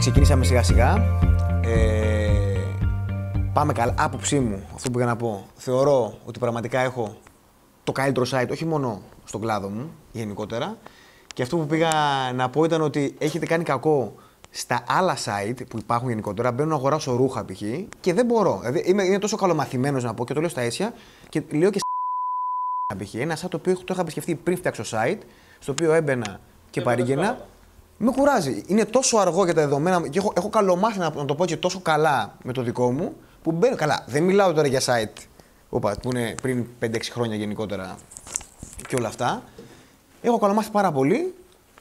Ξεκινήσαμε σιγά σιγά. Πάμε καλά. Άποψή μου, αυτό που πήγα να πω. Θεωρώ ότι πραγματικά έχω το καλύτερο site, όχι μόνο στον κλάδο μου, γενικότερα. Και αυτό που πήγα να πω ήταν ότι έχετε κάνει κακό στα άλλα site που υπάρχουν γενικότερα. Μπαίνω να αγοράσω ρούχα π.χ. και δεν μπορώ. Δηλαδή είμαι τόσο καλομαθημένος να πω και το λέω στα αίσια και λέω και στα π.χ. Ένα site το οποίο το είχα επισκεφτεί πριν φτιάξω site, στο οποίο έμπαινα και παρήγαινα. Με κουράζει. Είναι τόσο αργό για τα δεδομένα και έχω καλομάθει να το πω και τόσο καλά με το δικό μου που μπαίνω. Καλά, δεν μιλάω τώρα για site που είναι πριν 5-6 χρόνια γενικότερα και όλα αυτά. Έχω καλομάθει πάρα πολύ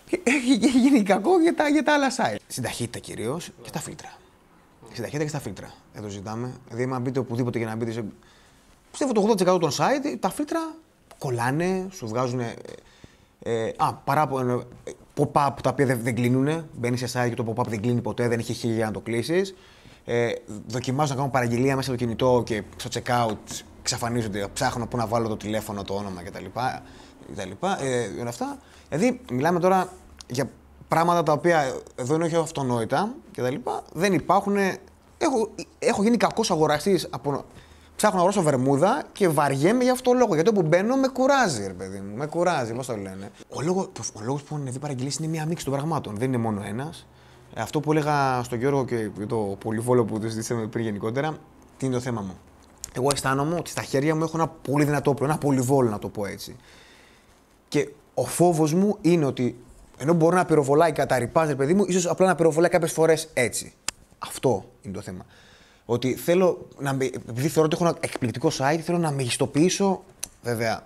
και έχει γίνει κακό για τα άλλα site. Στην ταχύτητα κυρίως και στα φίλτρα. Στην ταχύτητα και στα φίλτρα. Εδώ ζητάμε. Δηλαδή, αν μπείτε οπουδήποτε για να μπείτε. Πιστεύω το 80% των site τα φίλτρα κολλάνε, σου βγάζουν. Παράπονο. Pop-up τα οποία δεν κλείνουν. Μπαίνει σε site και το pop-up δεν κλείνει ποτέ, δεν έχει χίλια για να το κλείσει. Δοκιμάζω να κάνω παραγγελία μέσα στο κινητό και στο checkout εξαφανίζονται. Ψάχνω πού να βάλω το τηλέφωνο, το όνομα κτλ. Όλα αυτά. Δηλαδή, μιλάμε τώρα για πράγματα τα οποία εδώ είναι όχι αυτονόητα κτλ. Δεν υπάρχουν. Έχω γίνει κακός αγοραστής από. Ψάχνω να αγοράσω βερμούδα και βαριέμαι για αυτό το λόγο. Γιατί όπου μπαίνω με κουράζει, ρε παιδί μου. Με κουράζει, πώς το λένε. Ο λόγος που ανεβεί παραγγελίες είναι μια μίξη των πραγμάτων. Δεν είναι μόνο ένας. Αυτό που έλεγα στον Γιώργο και το πολυβόλο που το συζητήσαμε πριν γενικότερα, τι είναι το θέμα μου. Εγώ αισθάνομαι ότι στα χέρια μου έχω ένα πολύ δυνατό όπλο, ένα πολυβόλο να το πω έτσι. Και ο φόβος μου είναι ότι ενώ μπορώ να πυροβολάει κατά ρηπάς, ρε παιδί μου, ίσως απλά να πυροβολάει κάποιες φορές έτσι. Αυτό είναι το θέμα. Ότι θέλω επειδή θεωρώ ότι έχω ένα εκπληκτικό site, θέλω να μεγιστοποιήσω. Βέβαια,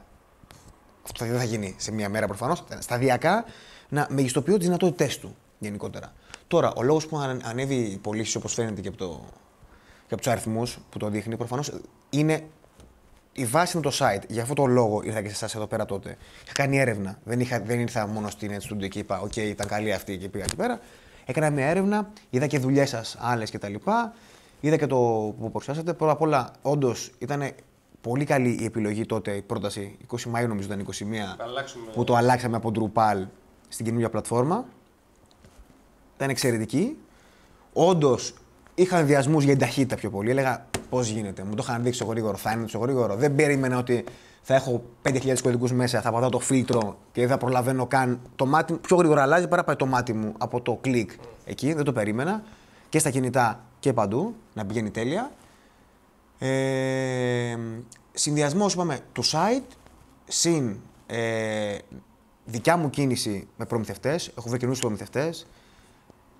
αυτό δεν θα γίνει σε μία μέρα προφανώς. Σταδιακά να μεγιστοποιώ τις δυνατότητές του γενικότερα. Τώρα, ο λόγος που ανέβει οι πωλήσεις, όπως φαίνεται και από τους αριθμούς που το δείχνει, προφανώς είναι η βάση είναι το site. Για αυτό το λόγο ήρθα και σε εσάς εδώ πέρα τότε. Είχα κάνει έρευνα. Δεν ήρθα μόνο στην Studio και είπα: OK, ήταν καλή αυτή και πήγα εκεί πέρα. Έκανα μια έρευνα, είδα και δουλειές σας άλλες κτλ. Είδα και το που παρουσιάσατε. Πρώτα απ' όλα, όντως ήταν πολύ καλή η επιλογή τότε, η πρόταση. 20 Μαΐου νομίζω ήταν 21, που το αλλάξαμε από Drupal στην καινούργια πλατφόρμα. Ήταν εξαιρετική. Όντως, είχα ενδιασμούς για την ταχύτητα πιο πολύ. Έλεγα πώς γίνεται. Μου το είχαν δείξει γρήγορο, θα είναι τόσο γρήγορο. Δεν περίμενα ότι θα έχω 5.000 κωδικούς μέσα, θα πατάω το φίλτρο και δεν θα προλαβαίνω καν. Το μάτι μου πιο γρήγορα αλλάζει παρά πάει το μάτι μου από το κλικ εκεί. Δεν το περίμενα. Και στα κινητά και παντού, να πηγαίνει τέλεια. Συνδυασμός, είπαμε, του site, συν δικιά μου κίνηση με προμηθευτές. Έχω βρει καινούριους προμηθευτές.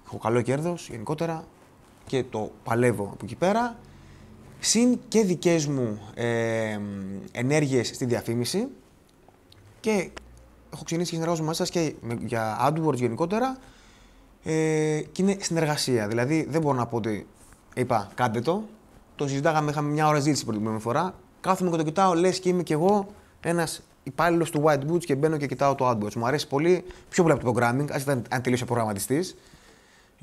Έχω καλό κέρδος γενικότερα και το παλεύω από εκεί πέρα. Συν και δικές μου ενέργειες στη διαφήμιση. Και έχω ξεκινήσει και συνεργάζομαι μαζί σας και για AdWords γενικότερα. Και είναι συνεργασία. Δηλαδή δεν μπορώ να πω ότι είπα κάντε το. Το συζητάγαμε, είχαμε μια ώρα ζήτηση την πρώτη φορά. Κάθομαι και το κοιτάω, λες και είμαι κι εγώ ένας υπάλληλος του White Boots και μπαίνω και κοιτάω το AdWords. Μου αρέσει πολύ, πιο πολύ από το programming, αν τελείωσα προγραμματιστής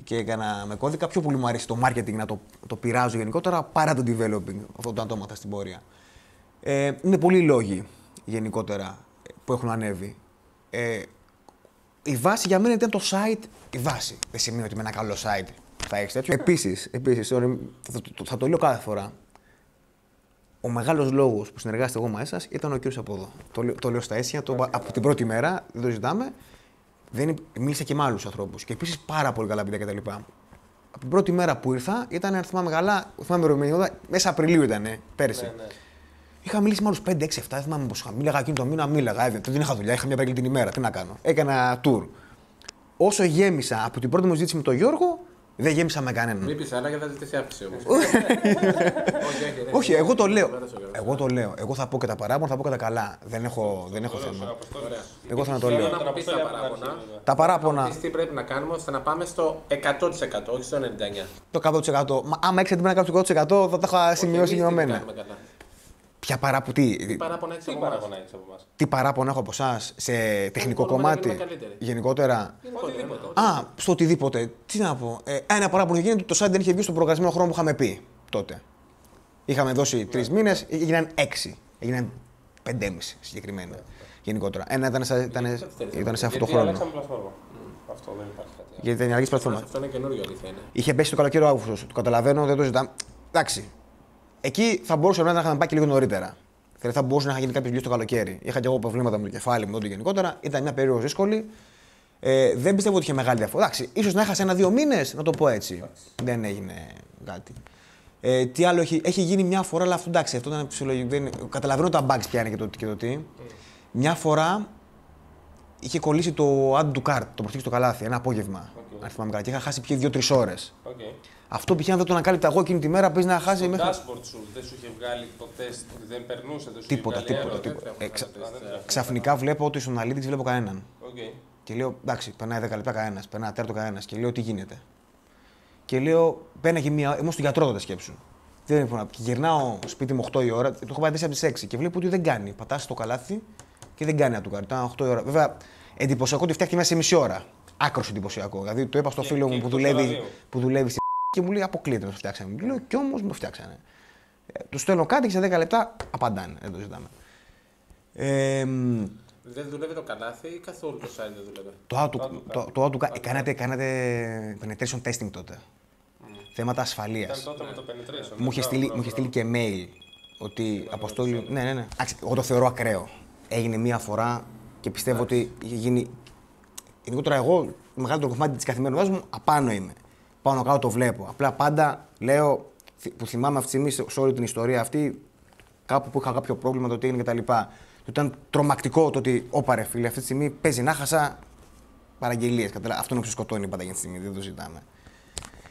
και έκανα με κώδικα. Πιο πολύ μου αρέσει το marketing να το πειράζω γενικότερα παρά το developing, αυτό το ατόματα στην πορεία. Είναι πολλοί λόγοι γενικότερα που έχουν ανέβει. Η βάση για μένα ήταν το site. Η βάση. Δεν σημαίνει ότι με ένα καλό site θα έχεις τέτοιο. Επίσης, θα το λέω κάθε φορά. Ο μεγάλος λόγος που συνεργάζεται εγώ μαζί σας ήταν ο κύριος από εδώ. Το λέω στα αίσια, από την πρώτη μέρα, δεν το ζητάμε. Μίλησα και με άλλους ανθρώπους. Και επίσης πάρα πολύ καλά παιδιά κτλ. Από την πρώτη μέρα που ήρθα, ήταν, αν θυμάμαι καλά, μέσα Απριλίου ήταν, πέρυσι. Ναι. Είχα μιλήσει με άλλους 5, 6, 7, δεν θυμάμαι πώς είχα. Μίλαγα εκείνο το μήνα, δεν είχα δουλειά, είχα μια παραγγελία την ημέρα. Τι να κάνω. Έκανα tour. Όσο γέμισα από την πρώτη μου ζήτηση με τον Γιώργο, δεν γέμισα με κανέναν. Μην πεις άλλα και θα ζητήσει αύξηση όμως. Όχι, εγώ το λέω. Εγώ θα πω και τα παράπονα, θα πω και τα καλά. Δεν έχω θέμα. Εγώ θα το λέω. Να πεις τα παράπονα. Τι πρέπει να κάνουμε ώστε να πάμε στο 100%, όχι στο 99%. Το 100%. Άμα έξω την πέρα κάποιο 100% θα τα είχα σημειώσει γεννημένα. Ποια παράπονα, τι παράπονα έχεις από εμάς. Τι παράπονα έχω από εσάς σε τεχνικό κομμάτι, γενικότερα. Στο οτιδήποτε. Τι να πω. Ένα παράπονο γίνεται ότι το site δεν είχε βγει στον προγραμματισμένο χρόνο που είχαμε πει τότε. Είχαμε δώσει 3 μήνες, έγιναν 6. Έγιναν 5,5 συγκεκριμένα. Γενικότερα. Ένα ήταν σε αυτό το χρόνο. Αυτό δεν υπάρχει κάτι. Για την ενεργή πλατφόρμα. Αυτό είναι καινούριο, αλήθεια είναι. Είχε πέσει το καλοκαίρι ο Αύγουστος. Το καταλαβαίνω, δεν το ζητάμε. Εντάξει. Εκεί θα μπορούσε να είχαμε πάει και λίγο νωρίτερα. Δηλαδή θα μπορούσε να είχα γίνει κάποιο γλυκό το καλοκαίρι. Είχα και εγώ προβλήματα με το κεφάλι μου τότε γενικότερα. Ήταν μια περίοδο δύσκολη. Δεν πιστεύω ότι είχε μεγάλη διαφορά. Εντάξει, ίσως να έχασε 1-2 μήνες, να το πω έτσι. Δεν έγινε κάτι. Τι άλλο έχει γίνει μια φορά, αλλά αυτό εντάξει, αυτό ήταν φυσιολογικό. Καταλαβαίνω τα bugs πια είναι και το τι. Μια φορά είχε κολλήσει το add to cart, το προσθήκη στο καλάθι, ένα απόγευμα. Αν θυμάμαι καλά. Και είχα χάσει πια 2-3 ώρες. Αυτό π.χ. αν δεν το ανακάλυπτα εγώ εκείνη τη μέρα, παίζει να χάσει. Το dashboard σου δεν σου είχε βγάλει το τεστ ότι δεν περνούσε, δεν σου Τίποτα. Ξαφνικά βλέπω ότι στον Analytics βλέπω κανέναν. Και λέω εντάξει, περνάει 10 λεπτά κανένας, περνάει τέρτο κανένας. Και λέω τι γίνεται. Και λέω πέναγε μία. Ήμουν στον γιατρό τότε σκέψου. Δεν ήμουν. Και γυρνάω σπίτι μου 8 η ώρα, το έχω πάει 4 από τις 6 και βλέπω ότι δεν κάνει. Πατά στο καλάθι και δεν κάνει να του κάνει. Ήταν 8 η ώρα. Βέβαια εντυπωσιακό ότι φτιάχτηκε μέσα σε μισή ώρα. Άκρος εντυπωσιακό. Δηλαδή το είπα στο φίλο μου που δουλεύει στη και μου λέει αποκλείεται να το φτιάξανε. Λέω κι όμως μου φτιάξανε. Του στέλνω κάτι και σε 10 λεπτά απαντάνε. Δεν το ζητάμε. Δεν δουλεύει το καλάθι ή καθόλου το site δεν Το δουλεύει. κάνατε penetration testing τότε. Θέματα ασφαλείας. Ήταν τότε με το penetration. Μου είχε στείλει και mail ότι Αποστόλη. Ναι. Εγώ το θεωρώ ακραίο. Έγινε μία φορά και πιστεύω ότι είχε γίνει. Γενικότερα εγώ, το μεγαλύτερο κομμάτι της καθημερινότητας μου απάνω είμαι. Πάνω κάτω το βλέπω. Απλά πάντα λέω, που θυμάμαι αυτή τη στιγμή σε όλη την ιστορία αυτή, κάπου που είχα κάποιο πρόβλημα, το τι έγινε κτλ. Ήταν τρομακτικό το ότι, όπα ρε φίλε, αυτή τη στιγμή παίζει να χάσα παραγγελίες. Αυτό είναι που σκοτώνει πάντα για τη στιγμή, δεν το ζητάμε.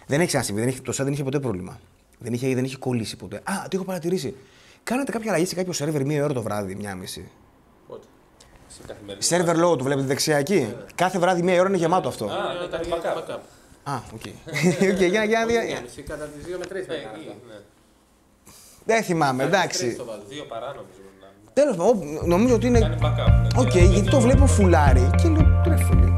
Δεν έχει ξανασυμβεί, το site δεν είχε ποτέ πρόβλημα. Δεν είχε κολλήσει ποτέ. Α, τι έχω παρατηρήσει. Κάνατε κάποια αλλαγή σε κάποιο σερβερ μία ώρα το βράδυ, 1:30. Πότε. Σερβερ load, το βλέπετε δεξιά εκεί. Κάθε βράδυ μία ώρα είναι γεμάτο αυτό. Ήταν backup. Α, οκ. Για να δει. Κατά τις 2 με 3 Δεν θυμάμαι, εντάξει. 2 παράνομες. Τέλος πάντων, νομίζω ότι είναι. Κάνει backup. Οκ, γιατί το βλέπω φουλάρι και λέω τρέφω.